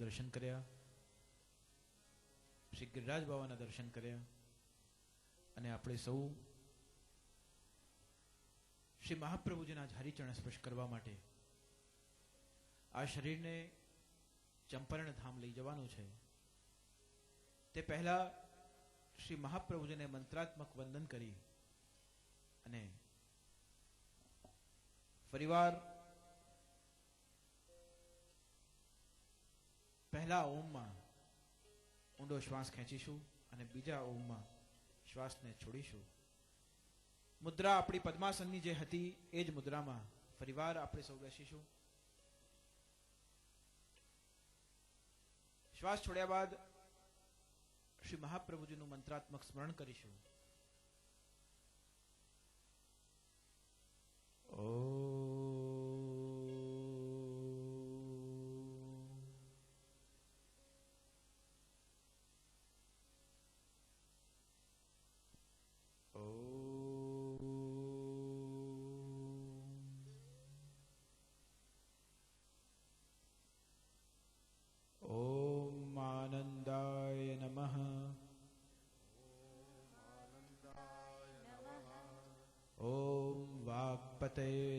દર્શન કર્યા, શ્રી ગિરિરાજ બાવાના દર્શન કર્યા અને આપણે સૌ શ્રી મહાપ્રભુજીના હરિચરણ સ્પર્શ કરવા માટે આ શરીરને ચંપારણ ધામ લઈ જવાનું છે. તે પહેલા શ્રી મહાપ્રભુજીને મંત્રાત્મક વંદન કરી અને ફરીવાર પહેલા ઓમમાં ઊંડો શ્વાસ ખેંચીશું અને બીજા ઓમમાં શ્વાસને છોડીશું. મુદ્રા આપણી પદ્માસનની જે હતી એ જ મુદ્રામાં ફરીવાર આપણે સૌ બેસીશું. શ્વાસ છોડ્યા બાદ શ્રી મહાપ્રભુજીનું મંત્રાત્મક સ્મરણ કરીશું.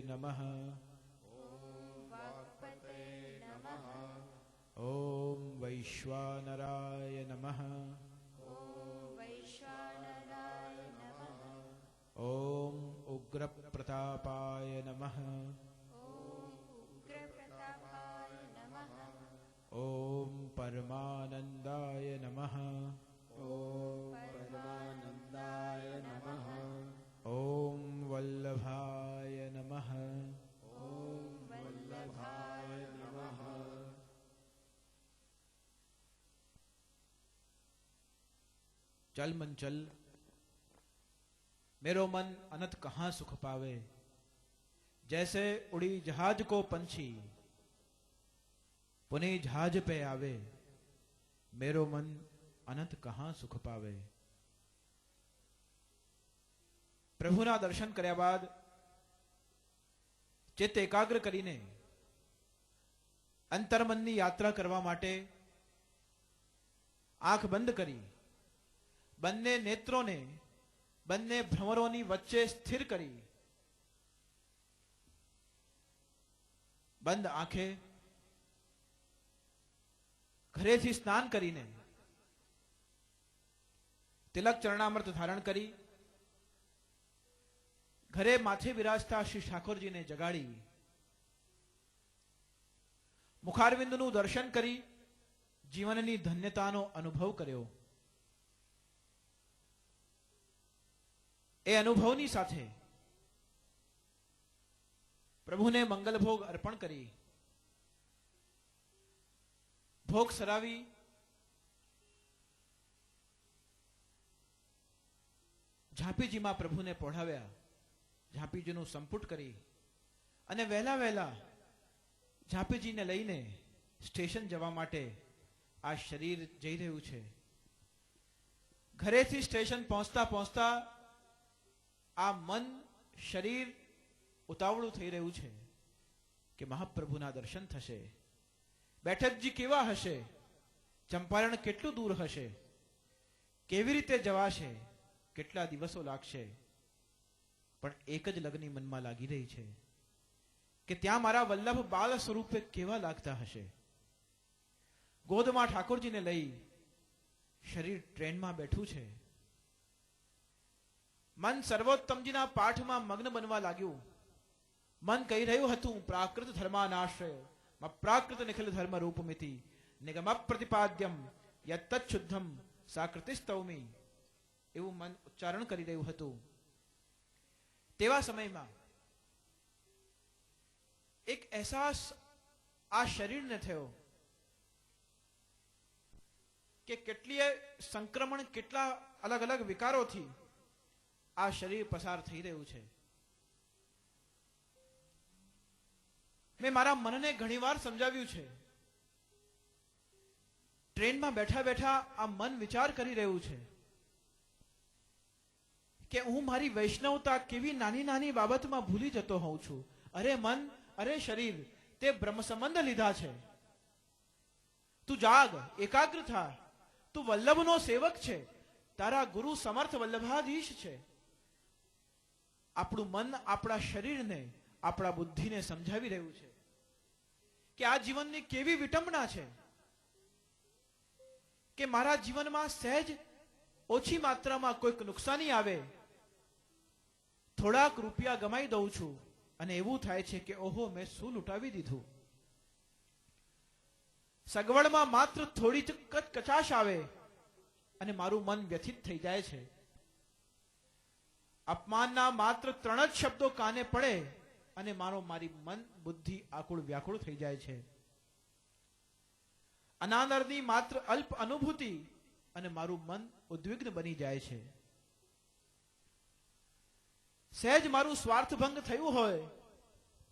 नमः ओम वैश्वानराय नमः ओम उग्र प्रतापाय नमः ओम परमानंदाय नमः ओम वल्लभाय नमः चल मन चल मेरो मन अनंत कहां सुख पावे, जैसे उड़ी जहाज को पंछी पुणे जहाज पे आवे, मेरो मन अनंत कहां सुख पावे. પ્રભુના દર્શન કર્યા બાદ ચિત્ત એકાગ્ર કરીને અંતર્મનની યાત્રા કરવા માટે આંખ બંધ કરી બંને નેત્રોને બંને ભ્રમરોની વચ્ચે સ્થિર કરી બંધ આંખે ઘરેથી સ્નાન કરીને તિલક ચરણામૃત ધારણ કરી ઘરે માથે બિરાજતા શ્રી ઠાકોરજીને જગાડી મુખારવિંદનું દર્શન કરી જીવનની ધન્યતાનો અનુભવ કર્યો. એ અનુભવની સાથે પ્રભુને મંગલ ભોગ અર્પણ કરી ભોગ સરાવી ઝાંપીજીમાં પ્રભુને પહોંચાવ્યા. ઝાંપીજીનું સંપુટ કરી અને વહેલા ઝાંપીજીને લઈને સ્ટેશન જવા માટે આ શરીર જઈ રહ્યું છે. ઘરેથી સ્ટેશન પહોંચતા આ મન શરીર ઉતાવળું થઈ રહ્યું છે કે મહાપ્રભુના દર્શન થશે. બેઠકજી કેવા હશે, ચંપારણ કેટલું દૂર હશે, કેવી રીતે જવાશે, કેટલા દિવસો લાગશે. પણ એક જ લગ્ની મનમાં લાગી રહી છે કે ત્યાં મારા વલ્લભ બાલ સ્વરૂપે કેવા લાગતા હશે. ગોદમાં ઠાકોરજીને લઈ શરીર ટ્રેનમાં બેઠું છે. મન સર્વોત્તમજીના પાઠમાં મગ્ન બનવા લાગ્યું. મન કહી રહ્યું હતું પ્રાકૃત ધર્માનાશ્રય પ્રાકૃત નિખિલ ધર્મ રૂપમિતિ નિગમ પ્રતિપાદ્યમ યત્તચ્છુદ્ધમ સાકૃતિસ્તૌમી, એવું મન ઉચ્ચારણ કરી રહ્યું હતું. તેવા સમયમાં એક અહેસાસ આ શરીરને થયો કે કેટલીય સંક્રમણ, કેટલા અલગ અલગ વિકારોથી આ શરીર પસાર થઈ રહ્યું છે. મેં મારા મનને ઘણીવાર સમજાવ્યું છે. ટ્રેનમાં બેઠા બેઠા આ મન વિચાર કરી રહ્યું છે કે હું મારી વૈષ્ણવતા કેવી નાની નાની બાબતમાં ભૂલી જતો હોઉં છું. અરે મન, અરે શરીર, તે બ્રહ્મ સંબંધ લીધા છે, તું જાગ, એકાગ્ર થા, તું વલ્લભનો સેવક છે, તારા ગુરુ સમર્થ વલ્લભાધીશ છે. આપણું મન આપણા શરીરને, આપણા બુદ્ધિને સમજાવી રહ્યું છે કે આ જીવનની કેવી વિટંબના છે કે મારા જીવનમાં સહેજ ઓછી માત્રામાં કોઈક નુકસાની આવે, થોડાક રૂપિયા ગમાઈ દઉં છું અને એવું થાય છે કે ઓહો, મેં શું લૂંટાવી દીધું. સગવડમાં માત્ર થોડી કચાશ આવે અને મારું મન વ્યથિત થઈ જાય છે. અપમાનના માત્ર 3 જ શબ્દો કાને પડે અને મારી મન બુદ્ધિ આકુળ વ્યાકુળ થઈ જાય છે. અનાદરની માત્ર અલ્પ અનુભૂતિ અને મારું મન ઉદ્વિગ્ન બની જાય છે. સહેજ મારું સ્વાર્થભંગ થયું હોય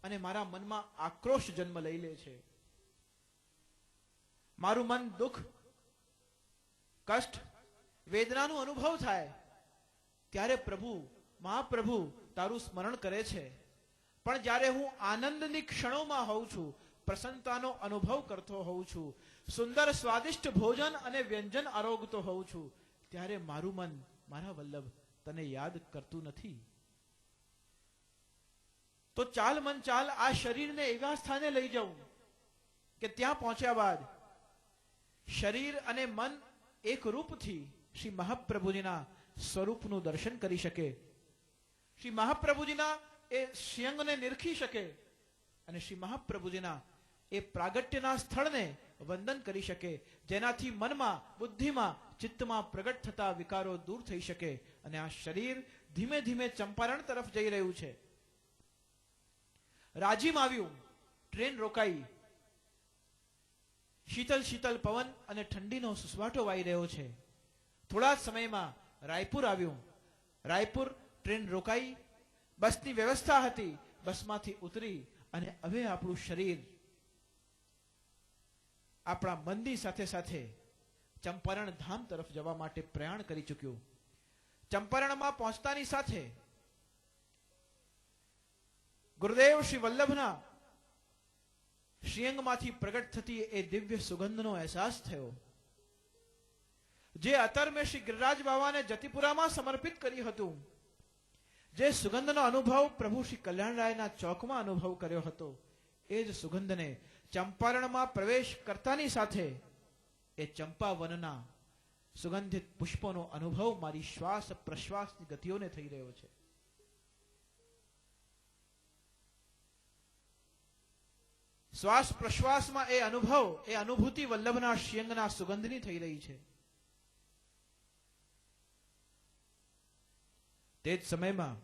અને મારા મનમાં આક્રોશ જન્મ લઈ લે છે. મારું મન દુઃખ, કષ્ટ, વેદનાનું અનુભવ થાય ત્યારે પ્રભુ, મહાપ્રભુ તારું સ્મરણ કરે છે. પણ જ્યારે હું આનંદની ક્ષણોમાં હોઉં છું, પ્રસન્નતાનો અનુભવ કરતો હોઉં છું, સુંદર સ્વાદિષ્ટ ભોજન અને વ્યંજન આરોગતો હોઉં છું, ત્યારે મારું મન મારા વલ્લભ તને યાદ કરતું નથી. તો ચાલ મન ચાલ, આ શરીરને એવા સ્થાને લઈ જાઉં કે ત્યાં પહોંચ્યા બાદ શરીર અને મન એક રૂપથી શ્રી મહાપ્રભુજીના સ્વરૂપનું દર્શન કરી શકે, શ્રી મહાપ્રભુજીના એ શ્યંગને નિરખી શકે અને શ્રી મહાપ્રભુજીના એ પ્રાગટ્યના સ્થળને વંદન કરી શકે, જેનાથી મનમાં, બુદ્ધિમાં, ચિત્તમાં પ્રગટ થતા વિકારો દૂર થઈ શકે અને આ શરીર ધીમે ધીમે ચંપારણ તરફ જઈ રહ્યું છે. રાજીમ આવ્યું, ટ્રેન રોકાઈ, શીતલ શીતલ પવન અને ઠંડીનો સુસવાટો વાઈ રહ્યો છે. થોડા જ સમયમાં રાયપુર આવ્યું. રાયપુર ટ્રેન રોકાઈ, બસની વ્યવસ્થા હતી, બસમાંથી ઉતરી અને હવે આપણું શરીર આપણા મનની સાથે સાથે ચંપારણ ધામ તરફ જવા માટે પ્રયાણ કરી ચૂક્યું. ચંપારણમાં પહોંચતાની સાથે ગુરુદેવ શ્રી વલ્લભના શ્રીઅંગમાંથી પ્રગટ થતી એ દિવ્ય સુગંધનો અહેસાસ થયો. જે અત્તર મેં શ્રી ગિરિરાજ બાવાને જતીપુરામાં સમર્પિત કર્યું હતું, જે સુગંધનો અનુભવ પ્રભુ શ્રી કલ્યાણરાયના ચોકમાં અનુભવ કર્યો હતો, એ જ સુગંધને ચંપારણમાં પ્રવેશ કરતાની સાથે એ ચંપાવનના સુગંધિત પુષ્પોનો અનુભવ મારી શ્વાસ પ્રશ્વાસની ગતિઓને થઈ રહ્યો છે. શ્વાસ પ્રશ્વાસમાં એ અનુભવ, એ અનુભૂતિ વલ્લભના શ્યંગના સુગંધની થઈ રહી છે. તે જ સમયમાં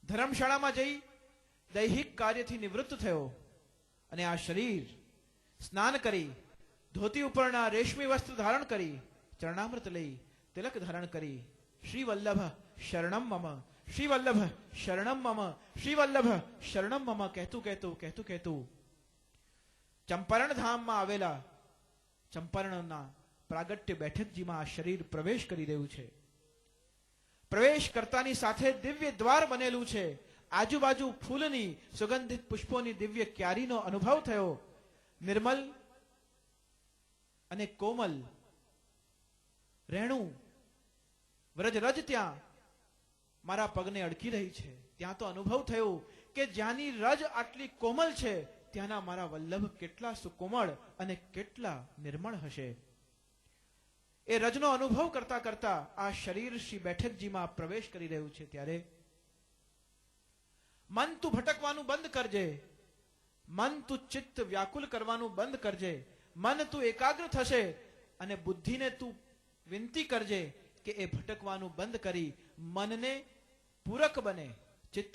ધર્મશાળામાં જઈ દૈહિક કાર્યથી નિવૃત્ત થયો અને આ શરીર સ્નાન કરી, ધોતી ઉપરના રેશમી વસ્ત્ર ધારણ કરી, ચરણામૃત લઈ, તિલક ધારણ કરી, શ્રી વલ્લભ શરણમ મમ, શ્રી વલ્લભ શરણમ મમ, શ્રી વલ્લભ શરણમ મમ કહેતું ચંપારણ ધામમાં આવેલા ચંપારણના પ્રાગટ્ય બેઠકજીમાં આ શરીર પ્રવેશ કરી રહ્યું છે. પ્રવેશ કરતાની સાથે દિવ્ય દ્વાર બનેલું છે. આજુબાજુ ફૂલની, સુગંધિત પુષ્પોની દિવ્ય ક્યારીનો અનુભવ થયો. નિર્મલ અને કોમલ રેણું વ્રજ ત્યાં મારા પગને અડકી રહી છે. ત્યાં તો અનુભવ થયો કે જ્યાંની રજ આટલી કોમલ છે, ત્યાંના મારા વલ્લભ કેટલા સુકોમળ અને કેટલા નિર્મળ હશે. એ રજનો અનુભવ કરતા કરતા આ શરીર શ્રી બેઠકજીમાં પ્રવેશ કરી રહ્યું છે. ત્યારે મન તું ભટકવાનું બંધ કરજે, મન તું ચિત્ત વ્યાકુલ કરવાનું બંધ કરજે, મન તું એકાગ્ર થશે અને બુદ્ધિને તું વિનંતી કરજે કે એ ભટકવાનું બંધ કરી મનને પૂરક બને, ચિત્ત